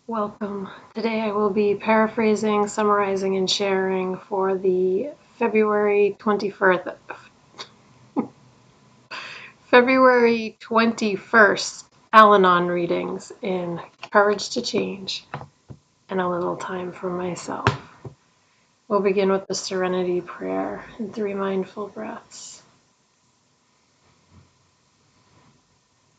Welcome. Today I will be paraphrasing, summarizing, and sharing for the February 21st Al-Anon readings in Courage to Change and a little time for myself. We'll begin with the Serenity Prayer and 3 mindful breaths.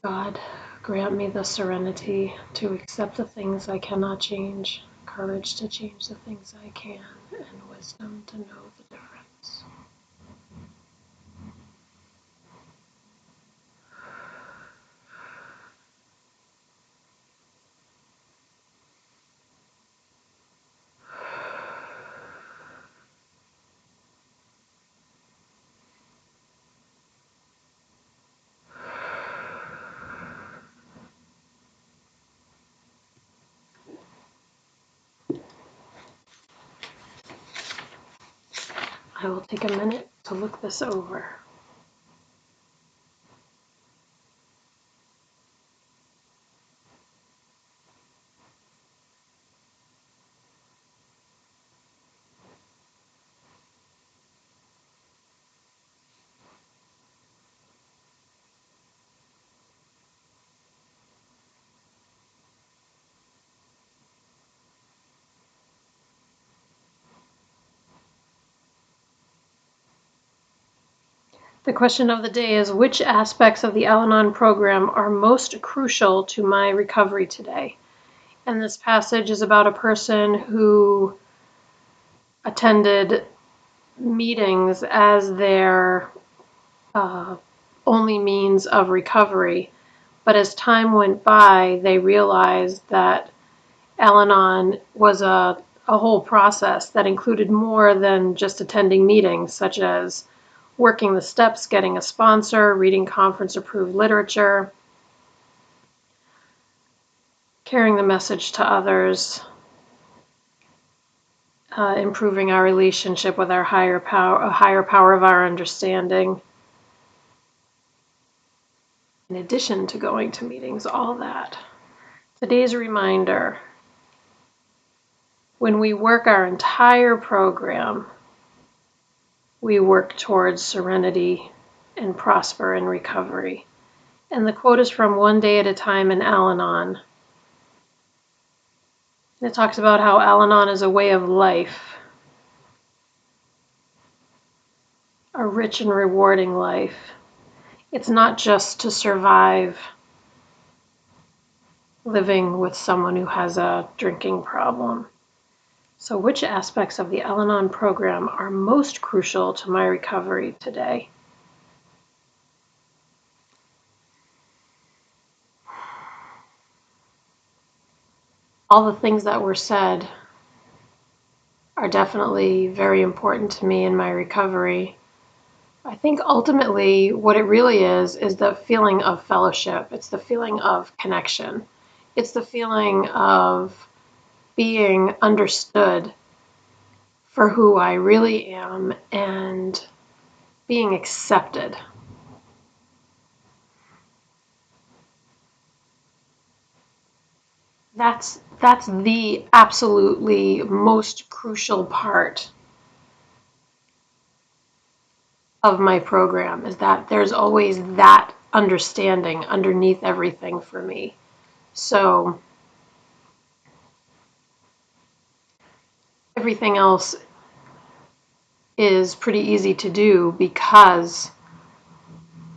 God, grant me the serenity to accept the things I cannot change, courage to change the things I can, and wisdom to know the difference. I will take a minute to look this over. The question of the day is, which aspects of the Al-Anon program are most crucial to my recovery today? And this passage is about a person who attended meetings as their only means of recovery. But as time went by, they realized that Al-Anon was a whole process that included more than just attending meetings, such as working the steps, getting a sponsor, reading conference-approved literature, carrying the message to others, improving our relationship with our higher power, a higher power of our understanding. In addition to going to meetings, all that. Today's reminder: when we work our entire program, we work towards serenity and prosper in recovery. And the quote is from One Day at a Time in Al-Anon. It talks about how Al-Anon is a way of life, a rich and rewarding life. It's not just to survive living with someone who has a drinking problem. So which aspects of the Al-Anon program are most crucial to my recovery today? All the things that were said are definitely very important to me in my recovery. I think ultimately what it really is the feeling of fellowship. It's the feeling of connection. It's the feeling of being understood for who I really am and being accepted. That's the absolutely most crucial part of my program, is that there's always that understanding underneath everything for me. So everything else is pretty easy to do because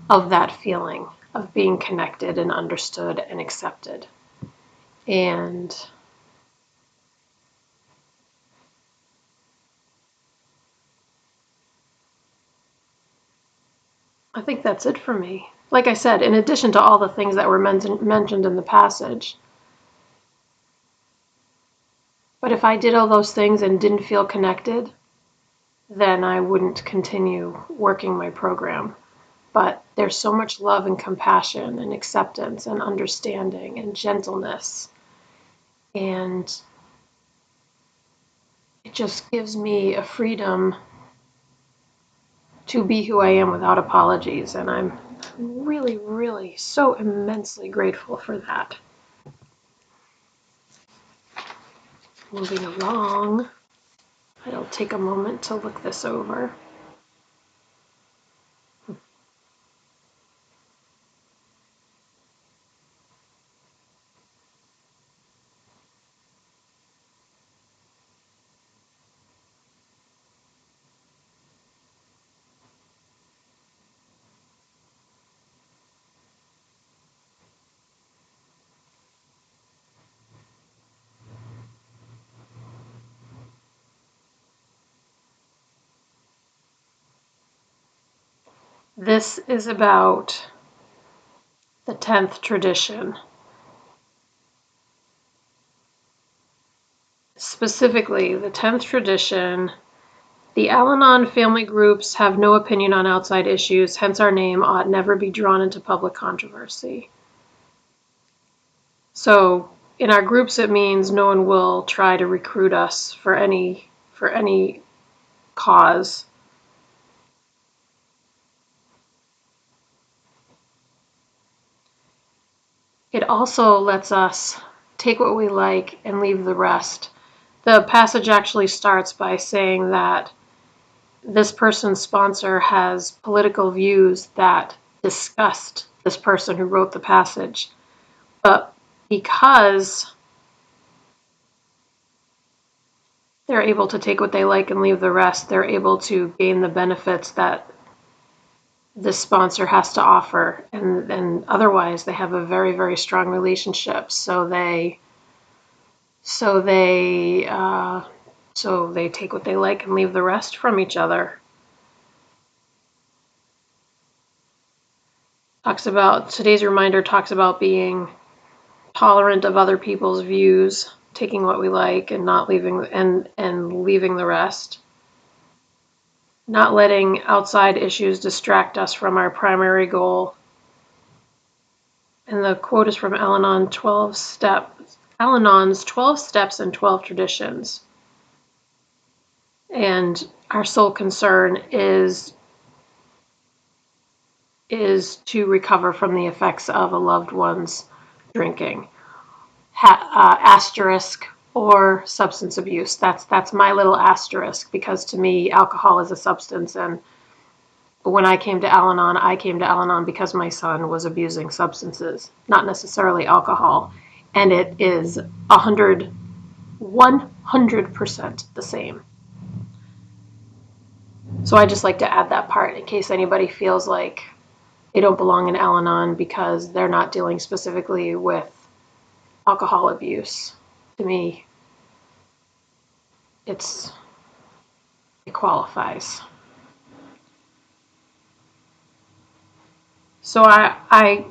of that feeling of being connected and understood and accepted. And I think that's it for me. Like I said, in addition to all the things that were mentioned in the passage. But if I did all those things and didn't feel connected, then I wouldn't continue working my program. But there's so much love and compassion and acceptance and understanding and gentleness. And it just gives me a freedom to be who I am without apologies. And I'm really, really so immensely grateful for that. moving along. It'll take a moment to look this over. This is about the 10th tradition. Specifically, the 10th tradition, the Al-Anon family groups have no opinion on outside issues, hence our name ought never be drawn into public controversy. So in our groups, it means no one will try to recruit us for any cause. It also lets us take what we like and leave the rest. The passage actually starts by saying that this person's sponsor has political views that disgust this person who wrote the passage. But because they're able to take what they like and leave the rest, they're able to gain the benefits that this sponsor has to offer. And otherwise, they have a very, very strong relationship. So they take what they like and leave the rest from each other. Today's reminder talks about being tolerant of other people's views, taking what we like and not leaving and leaving the rest. Not letting outside issues distract us from our primary goal. And the quote is from Al-Anon's 12 Steps and 12 Traditions. And our sole concern is to recover from the effects of a loved one's drinking. Asterisk or substance abuse. That's my little asterisk, because to me, alcohol is a substance. And when I came to Al-Anon because my son was abusing substances, not necessarily alcohol. And it is 100% the same. So I just like to add that part in case anybody feels like they don't belong in Al-Anon because they're not dealing specifically with alcohol abuse. To me, it qualifies. So I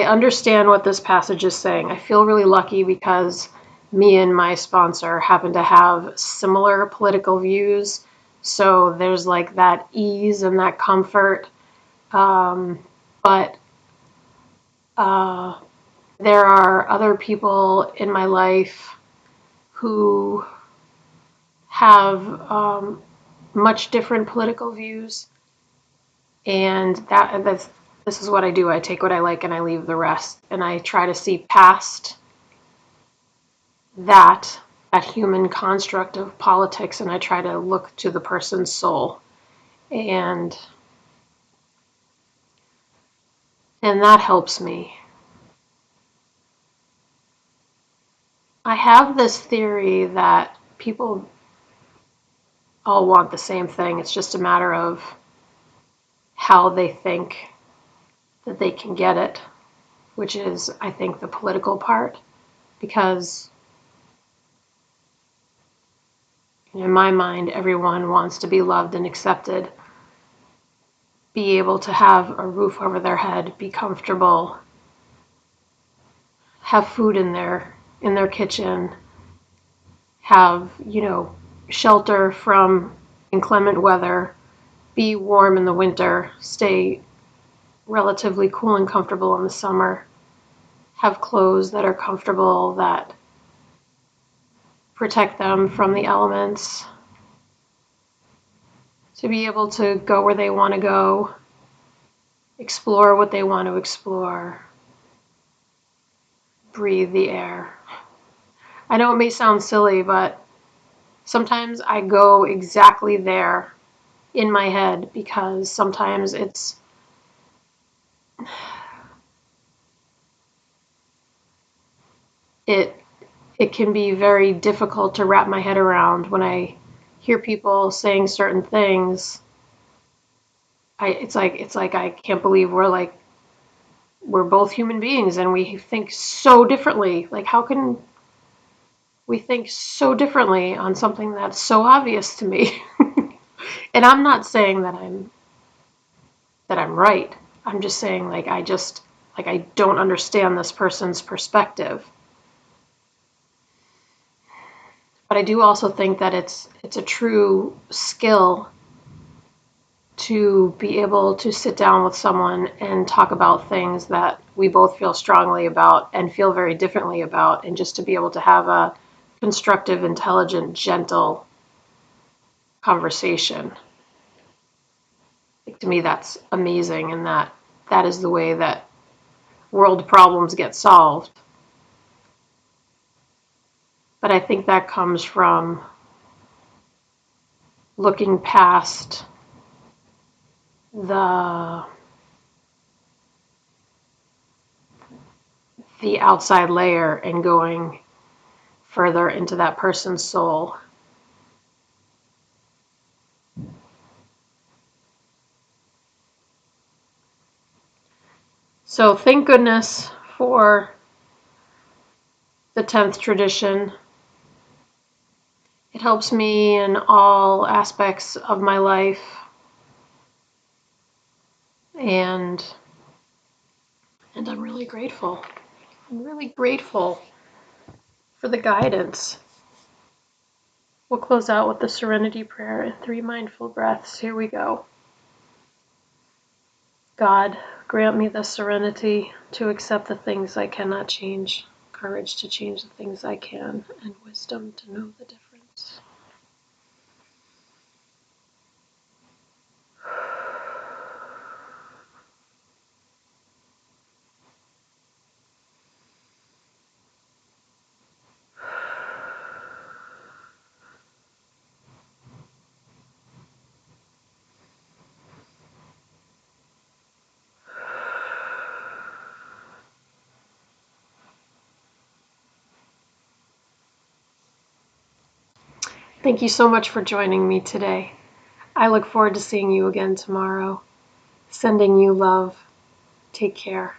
understand what this passage is saying. I feel really lucky because me and my sponsor happen to have similar political views. So there's like that ease and that comfort. But there are other people in my life who have much different political views. And this is what I do. I take what I like and I leave the rest. And I try to see past that human construct of politics, and I try to look to the person's soul. And that helps me. I have this theory that people all want the same thing. It's just a matter of how they think that they can get it, which is, I think, the political part. Because in my mind, everyone wants to be loved and accepted, be able to have a roof over their head, be comfortable, have food in their kitchen, have, shelter from inclement weather, be warm in the winter, stay relatively cool and comfortable in the summer, have clothes that are comfortable, that protect them from the elements, to be able to go where they want to go, explore what they want to explore. breathe the air. I know it may sound silly, but sometimes I go exactly there in my head because sometimes it it can be very difficult to wrap my head around when I hear people saying certain things. It's like I can't believe we're both human beings and we think so differently. Like how can we think so differently on something that's so obvious to me? And I'm not saying that I'm right. I'm just saying I don't understand this person's perspective. But I do also think that it's a true skill to be able to sit down with someone and talk about things that we both feel strongly about and feel very differently about, and just to be able to have a constructive, intelligent, gentle conversation. Like, to me, that's amazing, and that is the way that world problems get solved. But I think that comes from looking past the the outside layer and going further into that person's soul. So thank goodness for the 10th tradition. It helps me in all aspects of my life, and I'm really grateful. I'm really grateful for the guidance. We'll close out with the serenity prayer and 3 mindful breaths. Here we go. God, grant me the serenity to accept the things I cannot change, courage to change the things I can, and wisdom to know the difference. Thank you so much for joining me today. I look forward to seeing you again tomorrow. Sending you love. Take care.